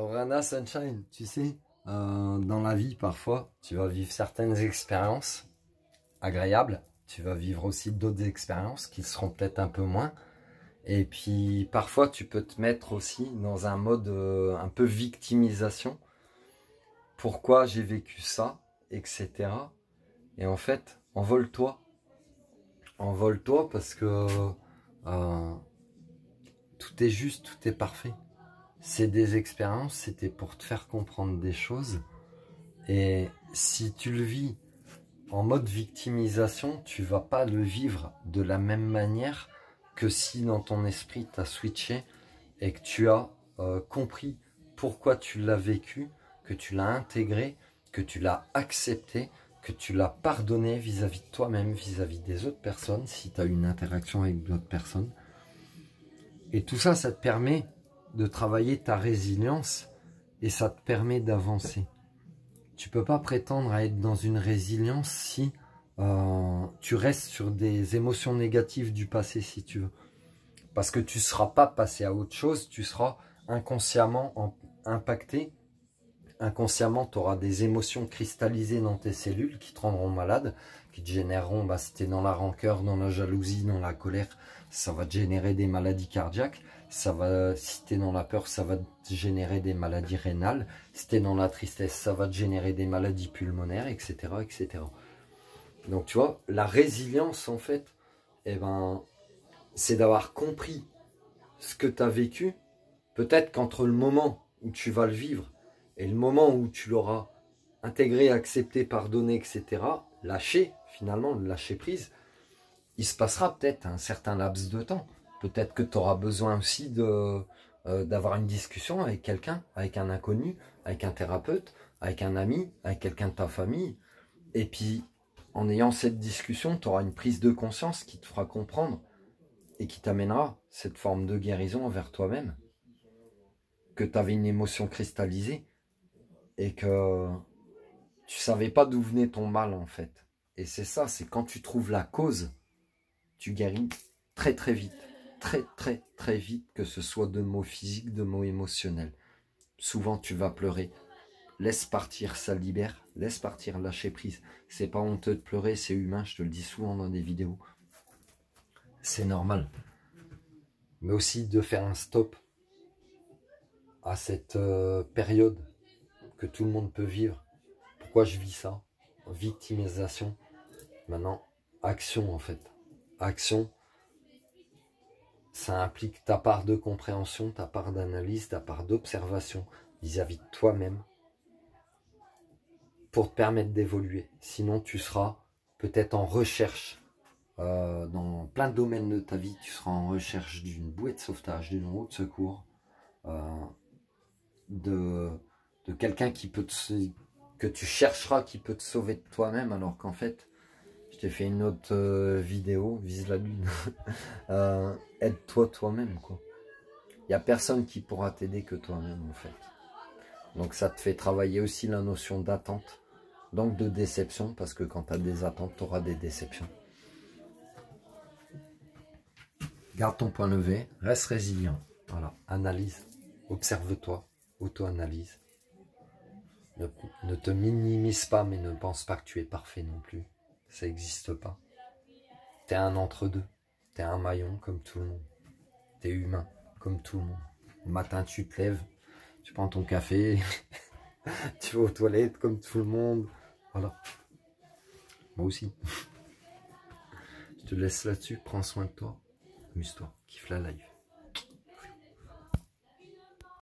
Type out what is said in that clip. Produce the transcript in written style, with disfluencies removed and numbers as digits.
Rana Sunshine, tu sais, dans la vie, parfois, tu vas vivre certaines expériences agréables. Tu vas vivre aussi d'autres expériences qui seront peut-être un peu moins. Et puis, parfois, tu peux te mettre aussi dans un mode un peu victimisation. Pourquoi j'ai vécu ça, etc. Et en fait, envole-toi. Envole-toi parce que tout est juste, tout est parfait. C'est des expériences, c'était pour te faire comprendre des choses. Et si tu le vis en mode victimisation, tu vas pas le vivre de la même manière que si dans ton esprit tu as switché et que tu as compris pourquoi tu l'as vécu, que tu l'as intégré, que tu l'as accepté, que tu l'as pardonné vis-à-vis de toi-même, vis-à-vis des autres personnes, si tu as une interaction avec d'autres personnes. Et tout ça, ça te permet de travailler ta résilience et ça te permet d'avancer. Tu peux pas prétendre à être dans une résilience si tu restes sur des émotions négatives du passé, si tu veux. Parce que tu ne seras pas passé à autre chose, tu seras inconsciemment impacté. Inconsciemment, tu auras des émotions cristallisées dans tes cellules qui te rendront malade, qui te généreront, si tu es dans la rancœur, dans la jalousie, dans la colère, ça va te générer des maladies cardiaques. Si tu es dans la peur, ça va te générer des maladies rénales. Si tu es dans la tristesse, ça va te générer des maladies pulmonaires, etc., etc. Donc, tu vois, la résilience, en fait, c'est d'avoir compris ce que tu as vécu. Peut-être qu'entre le moment où tu vas le vivre et le moment où tu l'auras intégré, accepté, pardonné, etc., lâché, finalement, lâcher prise, il se passera peut-être un certain laps de temps. Peut-être que tu auras besoin aussi d'avoir une discussion avec quelqu'un, avec un inconnu, avec un thérapeute, avec un ami, avec quelqu'un de ta famille. Et puis, en ayant cette discussion, tu auras une prise de conscience qui te fera comprendre et qui t'amènera cette forme de guérison envers toi-même. Que tu avais une émotion cristallisée et que tu savais pas d'où venait ton mal, en fait. Et c'est ça, c'est quand tu trouves la cause, tu guéris très très vite. Très très très vite, que ce soit de mots physiques, de mots émotionnels. Souvent tu vas pleurer. Laisse partir, ça libère. Laisse partir, lâcher prise. C'est pas honteux de pleurer, c'est humain, je te le dis souvent dans des vidéos. C'est normal. Mais aussi de faire un stop à cette période que tout le monde peut vivre. Pourquoi je vis ça? Victimisation. Maintenant, action en fait. Action. Ça implique ta part de compréhension, ta part d'analyse, ta part d'observation vis-à-vis de toi-même pour te permettre d'évoluer. Sinon, tu seras peut-être en recherche dans plein de domaines de ta vie. Tu seras en recherche d'une bouée de sauvetage, d'une roue de secours, de quelqu'un que tu chercheras qui peut te sauver de toi-même, alors qu'en fait, je t'ai fait une autre vidéo, vise la lune. Aide-toi toi-même, quoi. Il n'y a personne qui pourra t'aider que toi-même, en fait. Donc ça te fait travailler aussi la notion d'attente, donc de déception, parce que quand tu as des attentes, tu auras des déceptions. Garde ton point levé, reste résilient. Voilà, analyse, observe-toi, auto-analyse. Ne te minimise pas, mais ne pense pas que tu es parfait non plus. Ça n'existe pas. Tu es un entre-deux. Tu es un maillon comme tout le monde. Tu es humain comme tout le monde. Le matin, tu te lèves, tu prends ton café, tu vas aux toilettes comme tout le monde. Voilà. Moi aussi. Je te laisse là-dessus. Prends soin de toi. Amuse-toi. Kiffe la life.